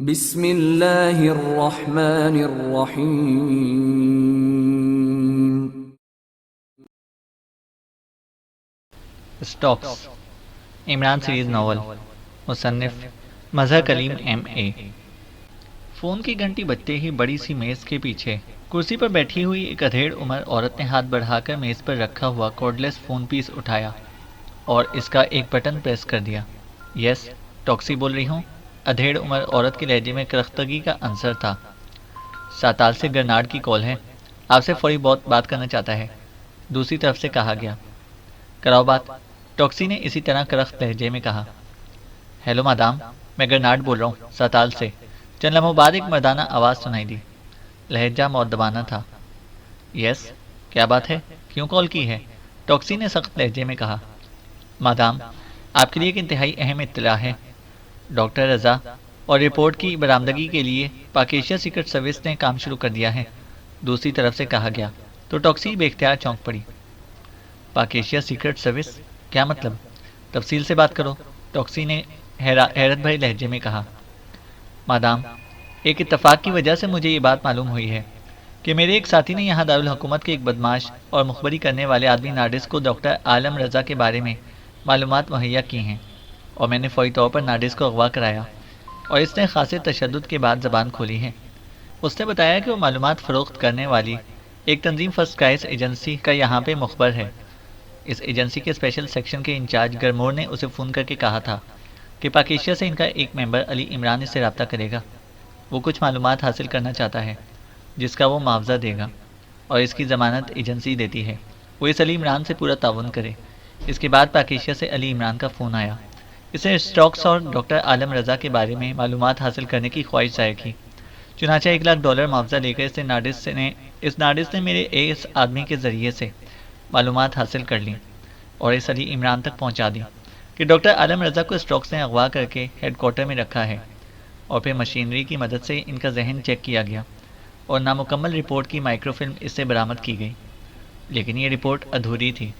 بسم اللہ الرحمن الرحیم۔ اسٹاکس عمران سیریز ناول، مصنف مظہر کلیم ایم اے۔ فون کی گھنٹی بجتے ہی بڑی سی میز کے پیچھے کرسی پر بیٹھی ہوئی ایک ادھیڑ عمر عورت نے ہاتھ بڑھا کر میز پر رکھا ہوا کارڈلیس فون پیس اٹھایا اور اس کا ایک بٹن پریس کر دیا۔ یس، ٹاکسی بول رہی ہوں؟ ادھیڑ عمر عورت کے لہجے میں کرختگی کا عنصر تھا۔ ساتال سے گرناڈ کی کال ہے، آپ سے فوری بات کرنا چاہتا ہے، دوسری طرف سے کہا گیا۔ کراؤ بات، ٹاکسی نے اسی طرح کرخت لہجے میں کہا۔ ہیلو مادام، میں گرناڈ بول رہا ہوں، ساتال سے۔ چند لمحوں بعد ایک مردانہ آواز سنائی دی، لہجہ مؤدبانہ تھا۔ یس، کیا بات ہے، کیوں کال کی ہے؟ ٹاکسی نے سخت لہجے میں کہا۔ مادام، آپ کے لیے ایک انتہائی اہم اطلاع ہے۔ ڈاکٹر رضا اور رپورٹ کی برآمدگی کے لیے پاک ایشیا سیکرٹ سروس نے کام شروع کر دیا ہے، دوسری طرف سے کہا گیا تو ٹاکسی بے اختیار چونک پڑی۔ پاک ایشیا سیکرٹ سروس؟ کیا مطلب؟ تفصیل سے بات کرو، ٹاکسی نے حیرت بھرے لہجے میں کہا۔ مادام، ایک اتفاق کی وجہ سے مجھے یہ بات معلوم ہوئی ہے کہ میرے ایک ساتھی نے یہاں دارالحکومت کے ایک بدماش اور مخبری کرنے والے آدمی نارڈس کو ڈاکٹر عالم رضا کے بارے میں معلومات مہیا کی ہیں، اور میں نے فوری طور پر نارڈس کو اغوا کرایا اور اس نے خاصے تشدد کے بعد زبان کھولی ہے۔ اس نے بتایا کہ وہ معلومات فروخت کرنے والی ایک تنظیم فرسٹ کرائس ایجنسی کا یہاں پہ مخبر ہے۔ اس ایجنسی کے اسپیشل سیکشن کے انچارج گرمور نے اسے فون کر کے کہا تھا کہ پاک ایشیا سے ان کا ایک ممبر علی عمران اس سے رابطہ کرے گا۔ وہ کچھ معلومات حاصل کرنا چاہتا ہے جس کا وہ معاوضہ دے گا، اور اس کی ضمانت ایجنسی دیتی ہے وہ اس علی عمران سے پورا تعاون کرے۔ اس کے بعد پاک ایشیا سے علی عمران کا فون آیا۔ اس نے اسٹاکس اور ڈاکٹر عالم رضا کے بارے میں معلومات حاصل کرنے کی خواہش ظاہر کی۔ چنانچہ $1,00,000 معاوضہ لے کر اس نارڈس نے میرے اس آدمی کے ذریعے سے معلومات حاصل کر لیں اور اس علی عمران تک پہنچا دی کہ ڈاکٹر عالم رضا کو اسٹاکس نے اغوا کر کے ہیڈ کوارٹر میں رکھا ہے، اور پھر مشینری کی مدد سے ان کا ذہن چیک کیا گیا اور نامکمل رپورٹ کی مائکرو فلم اس سے برآمد کی گئی، لیکن یہ رپورٹ ادھوری تھی،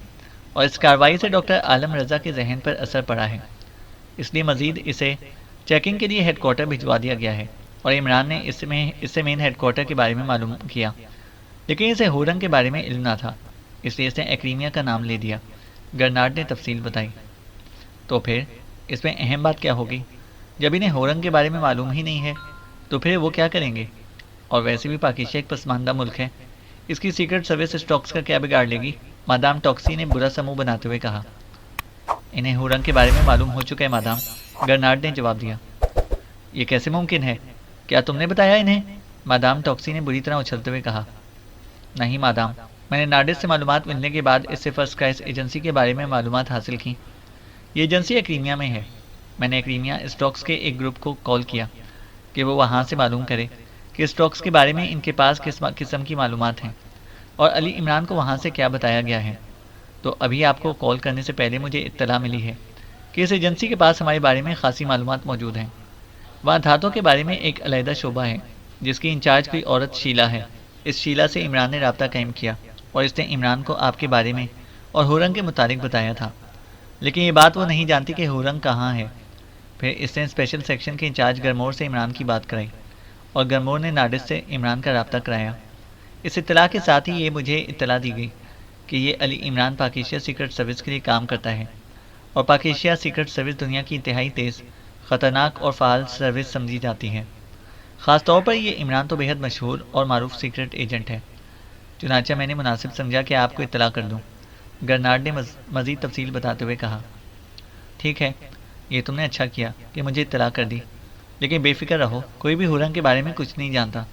اور اس کارروائی سے ڈاکٹر عالم رضا کے ذہن پر اثر پڑا ہے، اس لیے مزید اسے چیکنگ کے لیے ہیڈ کوارٹر بھجوا دیا گیا ہے، اور عمران نے اس سے مین ہیڈ کوارٹر کے بارے میں معلوم کیا، لیکن اسے ہورنگ کے بارے میں علم نہ تھا، اس لیے اس نے ایکریمیا کا نام لے دیا۔ گرناڈ نے تفصیل بتائی۔ تو پھر اس میں اہم بات کیا ہوگی؟ جب انہیں ہورنگ کے بارے میں معلوم ہی نہیں ہے تو پھر وہ کیا کریں گے؟ اور ویسے بھی پاک ایشیا ایک پسماندہ ملک ہے، اس کی سیکرٹ سروس اسٹاکس کا کیا بگاڑ لے گی؟ مادام، ٹاکسی نے برا سا منہ بناتے ہوئے کہا۔ انہیں ہورنگ کے بارے میں معلوم ہو چکا ہے مادام، گرناڈ نے جواب دیا۔ یہ کیسے ممکن ہے؟ کیا تم نے بتایا انہیں؟ مادام، ٹاکسی نے بری طرح اچھلتے ہوئے کہا۔ نہیں مادام، میں نے نارڈس سے معلومات ملنے کے بعد اس سے فرسٹ کرائس ایجنسی کے بارے میں معلومات حاصل کی۔ یہ ایجنسی ایکریمیا میں ہے۔ میں نے ایکریمیا اسٹاکس کے ایک گروپ کو کال کیا کہ وہ وہاں سے معلوم کرے کہ اسٹاکس کے بارے میں ان کے پاس کس قسم کی معلومات ہیں، اور علی عمران کو وہاں سے کیا بتایا گیا ہے۔ تو ابھی آپ کو کال کرنے سے پہلے مجھے اطلاع ملی ہے کہ اس ایجنسی کے پاس ہمارے بارے میں خاصی معلومات موجود ہیں۔ وہاں دھاتوں کے بارے میں ایک علیحدہ شعبہ ہے جس کی انچارج کوئی عورت شیلا ہے۔ اس شیلا سے عمران نے رابطہ قائم کیا، اور اس نے عمران کو آپ کے بارے میں اور ہورنگ کے متعلق بتایا تھا، لیکن یہ بات وہ نہیں جانتی کہ ہورنگ کہاں ہے۔ پھر اس نے اسپیشل سیکشن کے انچارج گرمور سے عمران کی بات کرائی، اور گرمور نے نارڈس سے عمران کا رابطہ کرایا۔ اس اطلاع کے ساتھ ہی یہ مجھے اطلاع دی گئی کہ یہ علی عمران پاک ایشیا سیکرٹ سروس کے لیے کام کرتا ہے، اور پاک ایشیا سیکرٹ سروس دنیا کی انتہائی تیز، خطرناک اور فعال سروس سمجھی جاتی ہے۔ خاص طور پر یہ عمران تو بہت مشہور اور معروف سیکرٹ ایجنٹ ہے، چنانچہ میں نے مناسب سمجھا کہ آپ کو اطلاع کر دوں، گرناڈ نے مزید تفصیل بتاتے ہوئے کہا۔ ٹھیک ہے، یہ تم نے اچھا کیا کہ مجھے اطلاع کر دی، لیکن بے فکر رہو، کوئی بھی ہورنگ کے بارے میں کچھ نہیں جانتا،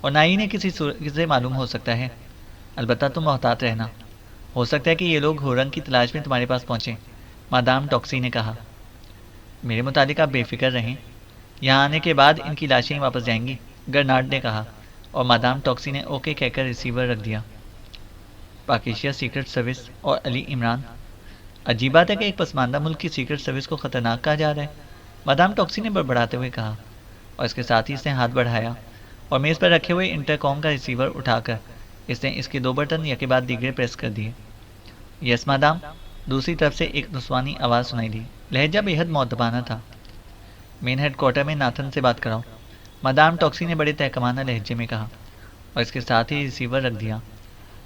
اور نہ ہی انہیں کسی سے معلوم ہو سکتا ہے۔ البتہ تم محتاط رہنا، ہو سکتا ہے کہ یہ لوگ ہورنگ کی تلاش میں تمہارے پاس پہنچیں، مادام، ٹاکسی نے کہا۔ میرے متعلق آپ بے فکر رہیں، یہاں آنے کے بعد ان کی لاشیں واپس جائیں گی، گرناڈ نے کہا، اور مادام ٹاکسی نے اوکے کہہ کر ریسیور رکھ دیا۔ پاک ایشیا سیکرٹ سروس اور علی عمران، عجیب بات ہے کہ ایک پسماندہ ملک کی سیکرٹ سروس کو خطرناک کہا جا رہا ہے، مادام ٹاکسی نے بڑبڑاتے ہوئے کہا، اور اس کے ساتھ ہی اس نے ہاتھ بڑھایا اور میز پر رکھے ہوئے انٹر کام کا ریسیور اٹھا کر اس نے اس کے 2 بٹن یکے بعد دیگرے پریس کر دیے۔ یس مادام، دوسری طرف سے ایک نسوانی آواز سنائی دی، لہجہ بے حد مؤدبانہ تھا۔ مین ہیڈ کوارٹر میں ناتھن سے بات کراؤ۔ مدام ٹاکسی نے بڑے تحکمانہ لہجے میں کہا، اور اس کے ساتھ ہی ریسیور رکھ دیا۔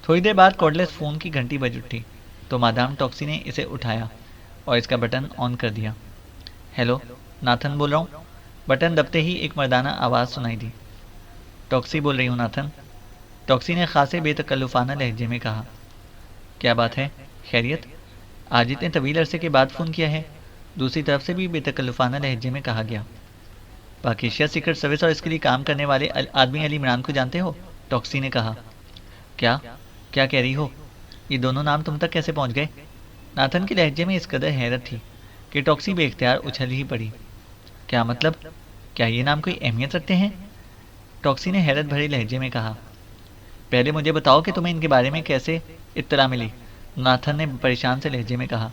تھوڑی دیر بعد کارڈلیس فون کی گھنٹی بج اٹھی تو مدام ٹاکسی نے اسے اٹھایا اور اس کا بٹن آن کر دیا۔ ہیلو، ناتھن بول رہا ہوں۔ بٹن دبتے ہی ایک مردانہ آواز سنائی دی۔ ٹاکسی بول رہی ہوں ناتھن، ٹاکسی نے خاصے بے تکلفانہ لہجے میں کہا۔ کیا بات ہے، خیریت؟ آج اتنے طویل عرصے کے بعد فون کیا ہے؟ دوسری طرف سے بھی بے تکلفانہ لہجے میں کہا گیا۔ پاکیشیا سیکرٹ سروس اور اس کے لیے کام کرنے والے آدمی علی عمران کو جانتے ہو؟ ٹاکسی نے کہا۔ کیا کیا کہہ رہی ہو؟ یہ دونوں نام تم تک کیسے پہنچ گئے؟ ناتھن کے لہجے میں اس قدر حیرت تھی کہ ٹاکسی بے اختیار اچھل ہی پڑی۔ کیا مطلب؟ کیا یہ نام کوئی اہمیت رکھتے ہیں؟ ٹاکسی نے حیرت بھرے لہجے میں کہا۔ پہلے مجھے بتاؤ کہ تمہیں ان کے بارے میں کیسے اطلاع ملی، ناتھن نے پریشان سے لہجے میں کہا۔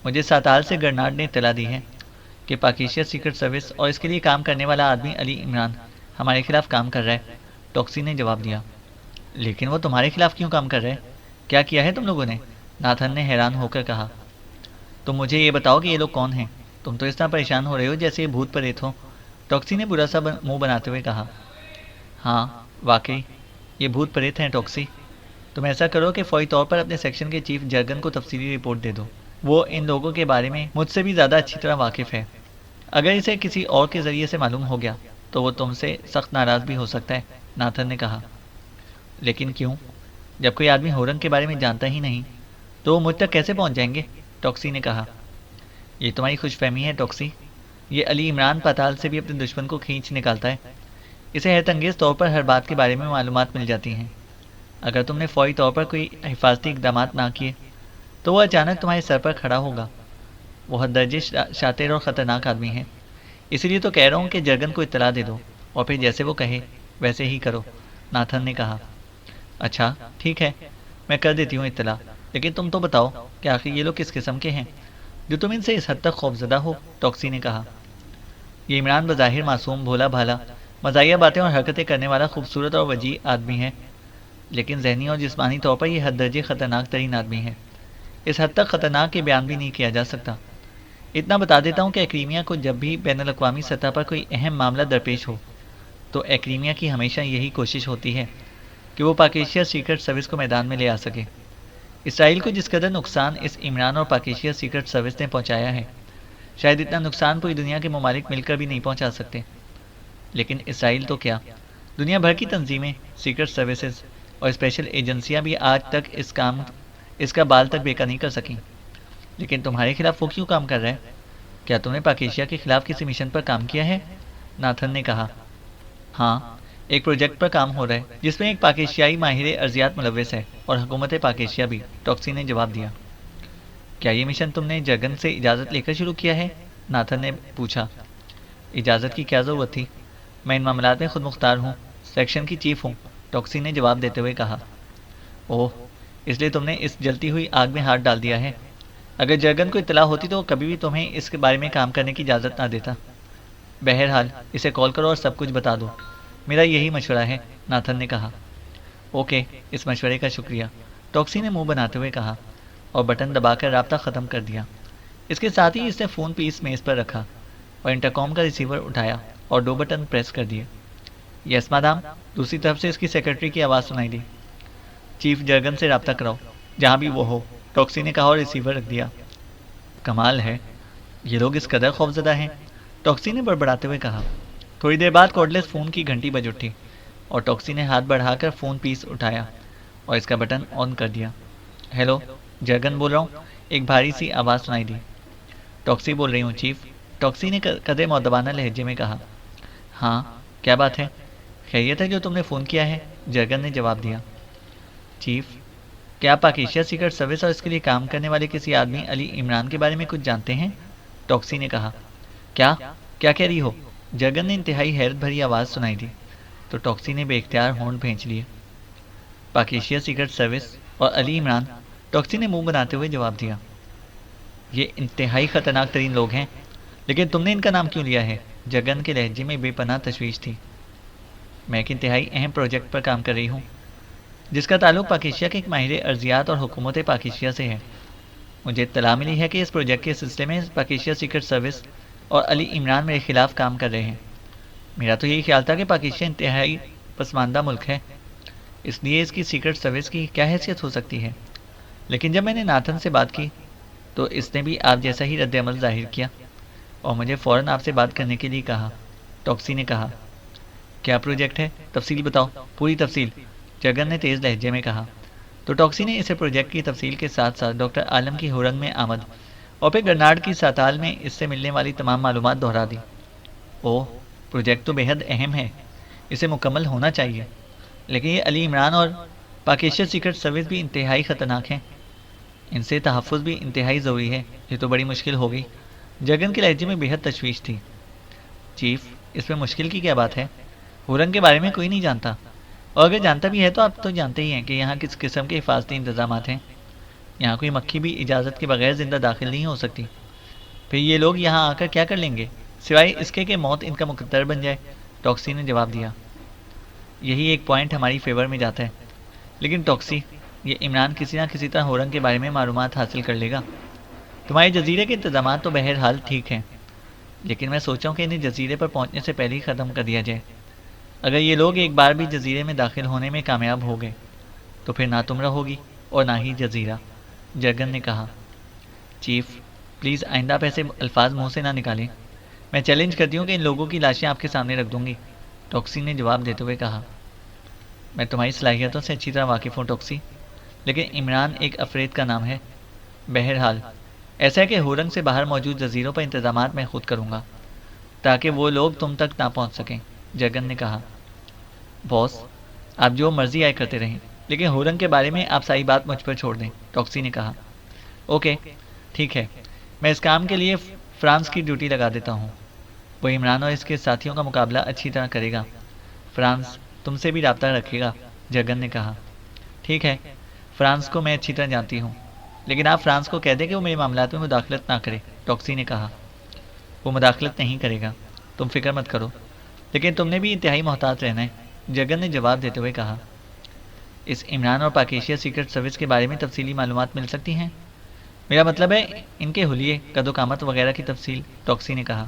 مجھے ساتال سے گرناڈ نے اطلاع دی ہے کہ پاکیشیا سیکرٹ سروس اور اس کے لیے کام کرنے والا آدمی علی عمران ہمارے خلاف کام کر رہا ہے، ٹاکسی نے جواب دیا۔ لیکن وہ تمہارے خلاف کیوں کام کر رہے ہیں؟ کیا کیا ہے تم لوگوں نے؟ ناتھن نے حیران ہو کر کہا۔ تم مجھے یہ بتاؤ کہ یہ لوگ کون ہیں؟ تم تو اس طرح پریشان ہو رہے ہو جیسے یہ بھوت پریت ہو، ٹاکسی نے برا سا منہ بناتے ہوئے کہا۔ ہاں واقعی یہ بھوت پریت ہیں ٹاکسی۔ تم ایسا کرو کہ فوری طور پر اپنے سیکشن کے چیف جرگن کو تفصیلی رپورٹ دے دو، وہ ان لوگوں کے بارے میں مجھ سے بھی زیادہ اچھی طرح واقف ہے۔ اگر اسے کسی اور کے ذریعے سے معلوم ہو گیا تو وہ تم سے سخت ناراض بھی ہو سکتا ہے، ناتھن نے کہا۔ لیکن کیوں؟ جب کوئی آدمی ہورنگ کے بارے میں جانتا ہی نہیں تو وہ مجھ تک کیسے پہنچ جائیں گے، ٹاکسی نے کہا۔ یہ تمہاری خوش فہمی ہے ٹاکسی، یہ علی عمران پاتال سے بھی اپنے دشمن کو کھینچ نکالتا ہے۔ اسے حیرت انگیز طور پر ہر بات کے بارے میں معلومات مل جاتی ہیں۔ اگر تم نے فوری طور پر کوئی حفاظتی اقدامات نہ کیے تو وہ اچانک تمہارے سر پر کھڑا ہوگا۔ وہ حد درجے شاطر اور خطرناک آدمی ہے، اسی لیے تو کہہ رہا ہوں کہ جرگن کو اطلاع دے دو اور پھر جیسے وہ کہے ویسے ہی کرو، ناتھن نے کہا۔ اچھا ٹھیک ہے، میں کر دیتی ہوں اطلاع، لیکن تم تو بتاؤ کہ آخر یہ لوگ کس قسم کے ہیں جو تم ان سے اس حد تک خوفزدہ ہو، ٹاکسی نے کہا۔ یہ عمران بظاہر معصوم، بھولا بھالا، مزاحیہ باتیں اور حرکتیں کرنے والا خوبصورت اور وجیح آدمی ہے، لیکن ذہنی اور جسمانی طور پر یہ حد درجے خطرناک ترین آدمی ہے۔ اس حد تک خطرناک کہ بیان بھی نہیں کیا جا سکتا۔ اتنا بتا دیتا ہوں کہ ایکریمیا کو جب بھی بین الاقوامی سطح پر کوئی اہم معاملہ درپیش ہو تو ایکریمیا کی ہمیشہ یہی کوشش ہوتی ہے کہ وہ پاکیشیا سیکرٹ سروس کو میدان میں لے آ سکے۔ اسرائیل کو جس قدر نقصان اس عمران اور پاکیشیا سیکرٹ سروس نے پہنچایا ہے، شاید اتنا نقصان پوری دنیا کے ممالک مل کر بھی نہیں پہنچا سکتے۔ لیکن اسرائیل تو کیا، دنیا بھر کی تنظیمیں، سیکرٹ سروسز اور اسپیشل ایجنسیاں بھی آج تک اس کا بال تک بیکا نہیں کر سکیں۔ لیکن تمہارے خلاف وہ کیوں کام کر رہا ہے؟ کیا تم نے پاکیشیا کے خلاف کسی مشن پر کام کیا ہے؟ ناتھن نے کہا۔ ہاں، ایک پروجیکٹ پر کام ہو رہا ہے جس میں ایک پاکیشیائی ماہر ارضیات ملوث ہے اور حکومت پاکیشیا بھی، ٹاکسی نے جواب دیا۔ کیا یہ مشن تم نے جرگن سے اجازت لے کر شروع کیا ہے؟ ناتھن نے پوچھا۔ اجازت کی کیا ضرورت تھی؟ میں ان معاملات میں خود مختار ہوں، سیکشن کی چیف ہوں، ٹاکسی نے جواب دیتے ہوئے کہا۔ اوہ، اس لیے تم نے اس جلتی ہوئی آگ میں ہاتھ ڈال دیا ہے۔ اگر جرگن کو اطلاع ہوتی تو وہ کبھی بھی تمہیں اس کے بارے میں کام کرنے کی اجازت نہ دیتا۔ بہرحال اسے کال کرو اور سب کچھ بتا دو، میرا یہی مشورہ ہے، ناتھن نے کہا۔ اوکے، اس مشورے کا شکریہ، ٹاکسی نے منہ بناتے ہوئے کہا اور بٹن دبا کر رابطہ ختم کر دیا۔ اس کے ساتھ ہی اس نے فون پیس میز پر رکھا اور انٹرکام کا ریسیور اٹھایا اور 2 بٹن پریس کر دیے۔ یس مادام، دوسری طرف سے اس کی سیکرٹری کی آواز سنائی دی۔ چیف جرگن سے رابطہ کراؤ، جہاں بھی وہ ہو، ٹاکسی نے کہا اور ریسیور رکھ دیا۔ کمال ہے، یہ لوگ اس قدر خوفزدہ ہیں، ٹاکسی نے بڑبڑاتے ہوئے کہا۔ تھوڑی دیر بعد کارڈلیس فون کی گھنٹی بج اٹھی اور ٹاکسی نے ہاتھ بڑھا کر فون پیس اٹھایا اور اس کا بٹن آن کر دیا۔ ہیلو، جرگن بول رہا ہوں، ایک بھاری سی آواز سنائی دی۔ ٹاکسی بول رہی ہوں چیف، ٹاکسی نے قدرے مؤدبانہ لہجے میں کہا۔ ہاں، کیا بات ہے؟ خیریت ہے جو تم نے فون کیا ہے، جرگن نے جواب دیا۔ چیف، کیا آپ پاکیشیا سیکرٹ سروس اور اس کے لیے کام کرنے والے کسی آدمی علی عمران کے بارے میں کچھ جانتے ہیں؟ ٹاکسی نے کہا۔ کیا کہہ رہی ہو؟ جرگن نے انتہائی حیرت بھری آواز سنائی دی تو ٹاکسی نے بے اختیار ہونٹ بھینچ لیے۔ پاکیشیا سیکرٹ سروس اور علی عمران، ٹاکسی نے منہ بناتے ہوئے جواب دیا۔ یہ انتہائی خطرناک ترین لوگ ہیں، لیکن تم نے ان کا نام کیوں لیا ہے؟ جرگن کے لہجے میں بے پناہ تشویش تھی۔ میں ایک انتہائی اہم پروجیکٹ پر کام کر رہی ہوں جس کا تعلق پاکیشیا کے ایک ماہر ارضیات اور حکومت پاکیشیا سے ہے۔ مجھے اطلاع ملی ہے کہ اس پروجیکٹ کے سلسلے میں پاکیشیا سیکرٹ سروس اور علی عمران میرے خلاف کام کر رہے ہیں۔ میرا تو یہی خیال تھا کہ پاکستان انتہائی پسماندہ ملک ہے، اس لیے اس کی سیکرٹ سروس کی کیا حیثیت ہو سکتی ہے؟ لیکن جب میں نے ناتھن سے بات کی تو اس نے بھی آپ جیسا ہی رد عمل ظاہر کیا اور مجھے فوراً آپ سے بات کرنے کے لیے کہا۔ ٹاکسی نے کہا، کیا پروجیکٹ ہے؟ تفصیل بتاؤ، پوری تفصیل، جگن نے تیز لہجے میں کہا۔ تو ٹاکسی نے اسے پروجیکٹ کی تفصیل کے ساتھ ساتھ ڈاکٹر عالم کی ہورنگ میں آمد اور پھر گرناڈ کی ساتال میں اس سے ملنے والی تمام معلومات دہرا دی۔ اوہ، پروجیکٹ تو بے حد اہم ہے، اسے مکمل ہونا چاہیے، لیکن یہ علی عمران اور پاکستان سیکرٹ سروس بھی انتہائی خطرناک ہیں، ان سے تحفظ بھی انتہائی ضروری ہے۔ یہ تو بڑی مشکل ہو گئی۔ جگن کے لہجے میں بے حد تشویش تھی۔ چیف، اس میں مشکل کی کیا بات ہے؟ ہورنگ کے بارے میں کوئی نہیں جانتا، اور اگر جانتا بھی ہے تو آپ تو جانتے ہی ہیں کہ یہاں کس قسم کے حفاظتی انتظامات ہیں۔ یہاں کوئی مکھی بھی اجازت کے بغیر زندہ داخل نہیں ہو سکتی۔ پھر یہ لوگ یہاں آ کر کیا کر لیں گے سوائے اس کے کہ موت ان کا مقدر بن جائے؟ ٹاکسی نے جواب دیا۔ یہی ایک پوائنٹ ہماری فیور میں جاتا ہے، لیکن ٹاکسی، یہ عمران کسی نہ کسی طرح ہورنگ کے بارے میں معلومات حاصل کر لے گا۔ تمہارے جزیرے کے انتظامات تو بہرحال ٹھیک ہیں، لیکن میں سوچا ہوں کہ انہیں جزیرے پر پہنچنے سے پہلے ہی ختم کر دیا جائے۔ اگر یہ لوگ ایک بار بھی جزیرے میں داخل ہونے میں کامیاب ہو گئے تو پھر نہ تم رہو گی اور نہ ہی جزیرہ، جگن نے کہا۔ چیف، پلیز آئندہ آپ ایسے الفاظ منہ سے نہ نکالیں۔ میں چیلنج کرتی ہوں کہ ان لوگوں کی لاشیں آپ کے سامنے رکھ دوں گی، ٹاکسی نے جواب دیتے ہوئے کہا۔ میں تمہاری صلاحیتوں سے اچھی طرح واقف ہوں ٹاکسی، لیکن عمران ایک افریت کا نام ہے۔ بہرحال ایسا ہے کہ ہورنگ سے باہر موجود جزیروں پر انتظامات میں خود کروں گا تاکہ وہ لوگ تم تک نہ پہنچ سکیں، جگن نے کہا۔ باس، آپ جو مرضی آئے کرتے رہیں، لیکن ہورنگ کے بارے میں آپ ساری بات مجھ پر چھوڑ دیں، ٹاکسی نے کہا۔ اوکے، ٹھیک ہے، میں اس کام کے لیے فرانس کی ڈیوٹی لگا دیتا ہوں، وہ عمران اور اس کے ساتھیوں کا مقابلہ اچھی طرح کرے گا۔ فرانس تم سے بھی رابطہ رکھے گا، جگن نے کہا۔ ٹھیک ہے، فرانس کو میں اچھی طرح جانتی ہوں، لیکن آپ فرانس کو کہہ دیں کہ وہ میرے معاملات میں مداخلت نہ کرے، ٹاکسی نے کہا۔ وہ مداخلت نہیں کرے گا، تم فکر مت کرو، لیکن تم نے بھی انتہائی محتاط رہنا ہے، جگن نے جواب دیتے ہوئے کہا۔ اس عمران اور پاکیشیا سیکرٹ سروس کے بارے میں تفصیلی معلومات مل سکتی ہیں؟ میرا مطلب ہے ان کے حلیے، قد و قامت وغیرہ کی تفصیل، ٹاکسی نے کہا۔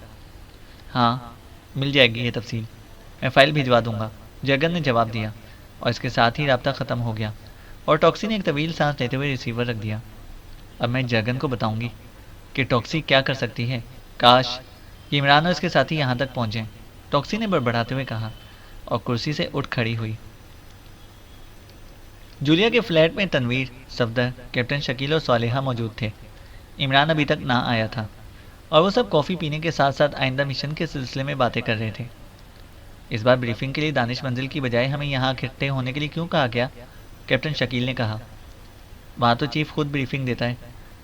ہاں، مل جائے گی یہ تفصیل، میں فائل بھجوا دوں گا، جگن نے جواب دیا، اور اس کے ساتھ ہی رابطہ ختم ہو گیا، اور ٹاکسی نے ایک طویل سانس لیتے ہوئے ریسیور رکھ دیا۔ اب میں جگن کو بتاؤں گی کہ ٹاکسی کیا کر سکتی ہے۔ کاش یہ عمران اور اس کے ساتھی یہاں تک پہنچیں، ٹاکسی نے بڑبڑاتے ہوئے کہا، اور کرسی سے اٹھ کھڑی ہوئی۔ جولیا کے فلیٹ میں تنویر، صفدر، کیپٹن شکیل اور صالحہ موجود تھے۔ عمران ابھی تک نہ آیا تھا، اور وہ سب کافی پینے کے ساتھ ساتھ آئندہ مشن کے سلسلے میں باتیں کر رہے تھے۔ اس بار بریفنگ کے لیے دانش منزل کی بجائے ہمیں یہاں اکٹھے ہونے کے لیے کیوں کہا گیا؟ کیپٹن شکیل نے کہا۔ وہاں تو چیف خود بریفنگ دیتا ہے،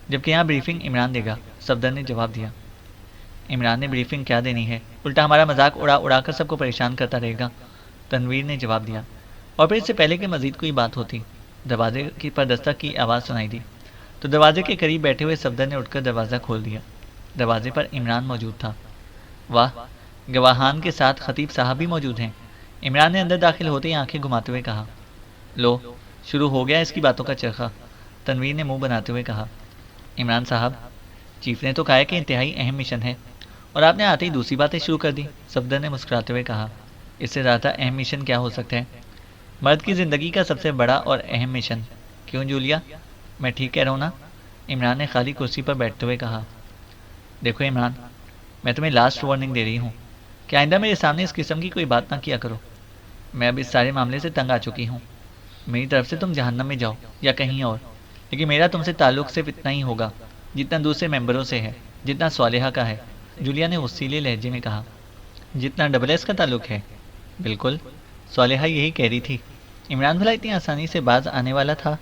جبکہ یہاں بریفنگ عمران دے گا، صفدر نے جواب دیا۔ عمران نے بریفنگ کیا دینی ہے، الٹا ہمارا مذاق اڑا اڑا کر سب کو پریشان کرتا رہے گا، تنویر نے جواب دیا۔ اور پھر اس سے پہلے کہ مزید کوئی بات ہوتی، دروازے کی پر دستک کی آواز سنائی دی، تو دروازے کے قریب بیٹھے ہوئے صفدر نے اٹھ کر دروازہ کھول دیا۔ دروازے پر عمران موجود تھا۔ واہ، گواہان کے ساتھ خطیب صاحب بھی موجود ہیں، عمران نے اندر داخل ہوتے ہی آنکھیں گھماتے ہوئے کہا۔ لو، شروع ہو گیا اس کی باتوں کا چرخہ، تنویر نے منہ بناتے ہوئے کہا۔ عمران صاحب، چیف نے تو کہا کہ انتہائی اہم مشن ہے، اور آپ نے آتے ہی دوسری باتیں شروع کر دی، صفدر نے مسکراتے ہوئے کہا۔ اس سے زیادہ اہم مشن کیا ہو سکتا ہے؟ مرد کی زندگی کا سب سے بڑا اور اہم مشن، کیوں جولیا؟ میں ٹھیک کہہ رہا ہوں نا؟ عمران نے خالی کرسی پر بیٹھتے ہوئے کہا۔ دیکھو عمران، میں تمہیں لاسٹ وارننگ دے رہی ہوں کہ آئندہ میرے سامنے اس قسم کی کوئی بات نہ کیا کرو۔ میں اب اس سارے معاملے سے تنگ آ چکی ہوں، میری طرف سے تم جہنم میں جاؤ یا کہیں اور، لیکن میرا تم سے تعلق صرف اتنا ہی ہوگا جتنا دوسرے ممبروں سے ہے، جتنا صالحہ کا ہے، جولیا نے غصیلے لہجے میں کہا۔ جتنا ڈبل ایس کا تعلق ہے؟ بالکل، صالحہ یہی کہہ رہی تھی۔ عمران بھلا اتنی آسانی سے باز آنے والا تھا؟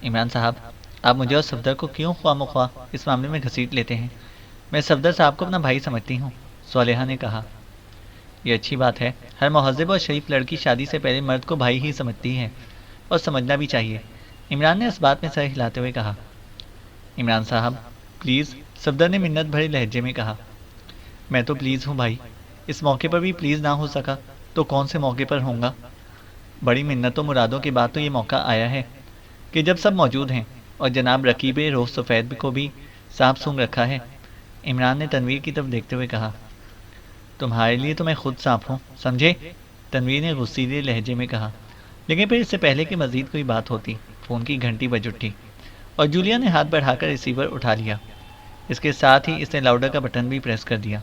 عمران صاحب، آپ مجھے اور صفدر کو کیوں خواہ مخواہ اس معاملے میں گھسیٹ لیتے ہیں؟ میں صفدر صاحب کو اپنا بھائی سمجھتی ہوں، صالحہ نے کہا۔ یہ اچھی بات ہے، ہر مہذب اور شریف لڑکی شادی سے پہلے مرد کو بھائی ہی سمجھتی ہے، اور سمجھنا بھی چاہیے، عمران نے اس بات میں سر ہلاتے ہوئے کہا۔ عمران صاحب پلیز، صفدر نے منت بھرے لہجے میں کہا۔ میں تو پلیز ہوں بھائی، اس موقع پر بھی پلیز نہ ہو سکا تو کون سے موقع پر ہوں گا؟ بڑی منتوں مرادوں کے بعد تو یہ موقع آیا ہے کہ جب سب موجود ہیں، اور جناب رقیب روح سفید کو بھی سانپ سونگ رکھا ہے، عمران نے تنویر کی طرف دیکھتے ہوئے کہا۔ تمہارے لیے تو میں خود سانپ ہوں، سمجھے؟ تنویر نے غصیلے لہجے میں کہا، لیکن پھر اس سے پہلے کہ مزید کوئی بات ہوتی فون کی گھنٹی بج اٹھی اور جولیا نے ہاتھ بڑھا کر ریسیور اٹھا لیا۔ اس کے ساتھ ہی اس نے لاؤڈر کا بٹن بھی پریس کر دیا۔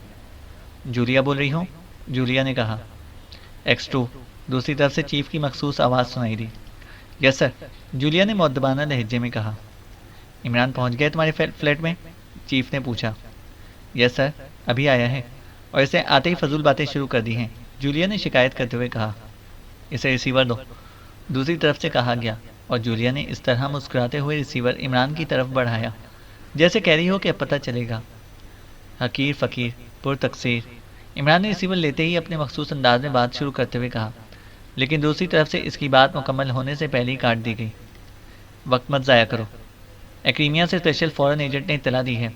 جولیا بول رہی ہوں؟ جولیا نے کہا۔ X2 دوسری طرف سے چیف کی مخصوص آواز سنائی دی۔ یس سر، جولیا نے مؤدبانہ لہجے میں کہا۔ عمران پہنچ گئے تمہارے فلیٹ میں؟ چیف نے پوچھا۔ یس سر، ابھی آیا ہے اور اسے آتے ہی فضول باتیں شروع کر دی ہیں، جولیا نے شکایت کرتے ہوئے کہا۔ اسے ریسیور دو، دوسری طرف سے کہا گیا، اور جولیا نے اس طرح مسکراتے ہوئے ریسیور عمران کی طرف بڑھایا جیسے کہہ رہی ہو کہ اب پتہ چلے گا۔ حقیر فقیر پر تقصیر، عمران نے ریسیور لیتے ہی اپنے مخصوص انداز میں بات شروع کرتے ہوئے کہا، لیکن دوسری طرف سے اس کی بات مکمل ہونے سے پہلے ہی کاٹ دی گئی۔ وقت مت ضائع کرو، ایکریمیا سے اسپیشل فورن ایجنٹ نے اطلاع دی ہے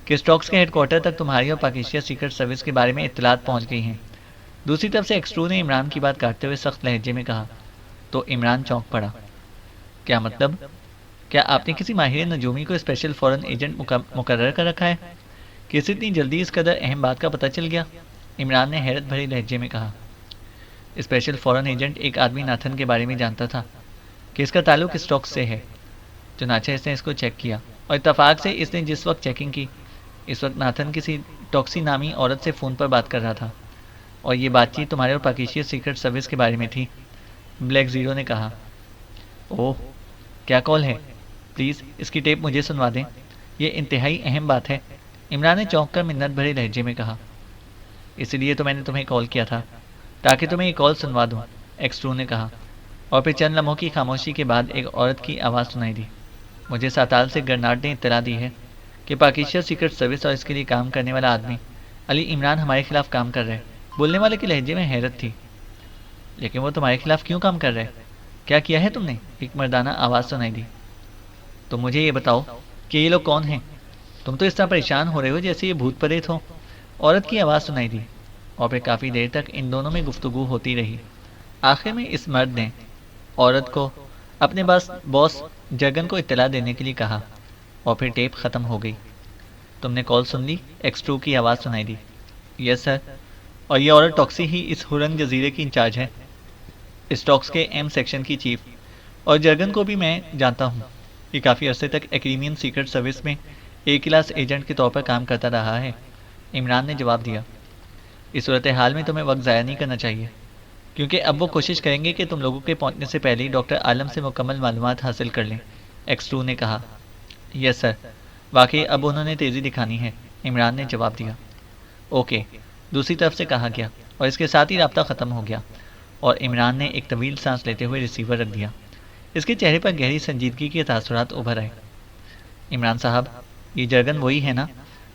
کہ اسٹاکس کے ہیڈ کوارٹر تک تمہاری اور پاکستان سیکرٹ سروس کے بارے میں اطلاعات پہنچ گئی ہیں۔ دوسری طرف سے X2 نے عمران کی بات کاٹتے ہوئے سخت لہجے میں کہا۔ تو عمران چونک پڑا۔ کیا مطلب؟ کیا آپ نے کسی ماہر نجومی کو اسپیشل فورن ایجنٹ مقرر کر رکھا ہے؟ کس اتنی جلدی اس قدر اہم بات کا پتہ چل گیا؟ عمران نے حیرت بھرے لہجے میں کہا۔ اسپیشل فورن ایجنٹ ایک آدمی ناتھن کے بارے میں جانتا تھا کہ اس کا تعلق اسٹاکس سے ہے، چنانچہ اس نے اس کو چیک کیا، اور اتفاق سے اس نے جس وقت چیکنگ کی اس وقت ناتھن کسی ٹاکسی نامی عورت سے فون پر بات کر رہا تھا، اور یہ بات چیت تمہارے اور پاکستان سیکرٹ سروس کے بارے میں تھی، بلیک زیرو نے کہا۔ اوہ، کیا کال ہے؟ پلیز اس کی ٹیپ مجھے سنوا دیں، یہ انتہائی اہم بات ہے، عمران نے چونک کر منت بھرے لہجے میں کہا۔ اس لیے تو میں نے تمہیں کال کیا تھا تاکہ تمہیں یہ کال سنوا دوں، X2 نے کہا، اور پھر چند لمحوں کی خاموشی کے بعد ایک عورت کی آواز سنائی دی۔ مجھے ساتال سے گرناٹ نے اطلاع دی ہے کہ پاکستان سیکرٹ سروس اور اس کے لیے کام کرنے والا آدمی علی عمران ہمارے خلاف کام کر رہے ہیں۔ بولنے والے کے لہجے میں حیرت تھی۔ لیکن وہ تمہارے خلاف کیوں کام کر رہے؟ کیا کیا ہے تم نے؟ ایک مردانہ آواز سنائی دی۔ تو مجھے یہ بتاؤ کہ یہ لوگ کون ہیں؟ تم تو اس طرح پریشان ہو رہے ہو جیسے یہ بھوت پریت ہو، عورت کی آواز سنائی دی، اور پھر کافی دیر تک ان دونوں میں گفتگو ہوتی رہی۔ آخر میں اس مرد نے عورت کو اپنے باس جگن کو اطلاع دینے کے لیے کہا، اور پھر ٹیپ ختم ہو گئی۔ تم نے کال سن لی؟ X2 کی آواز سنائی دی۔ یس سر، اور یہ عورت ٹاکسی ہی اس ہرنگ جزیرے کی انچارج ہے، اسٹاکس کے M سیکشن کی چیف، اور جرگن کو بھی میں جانتا ہوں، یہ کافی عرصے تک ایکریمین سیکرٹ سروس میں ایک کلاس ایجنٹ کے طور پر کام کرتا رہا ہے، عمران نے جواب دیا۔ اس صورتحال میں تمہیں وقت ضائع نہیں کرنا چاہیے، کیونکہ اب وہ کوشش کریں گے کہ تم لوگوں کے پہنچنے سے پہلے ہی ڈاکٹر عالم سے مکمل معلومات حاصل کر لیں، X2 نے کہا۔ یس سر، واقعی اب انہوں نے تیزی دکھانی ہے، عمران نے جواب دیا۔ اوکے، دوسری طرف سے کہا گیا، اور اس کے ساتھ ہی رابطہ ختم ہو گیا، اور عمران نے ایک طویل سانس لیتے ہوئے ریسیور رکھ دیا۔ اس کے چہرے پر گہری سنجیدگی کے تاثرات ابھر آئے۔ عمران صاحب، یہ جرگن وہی ہے نا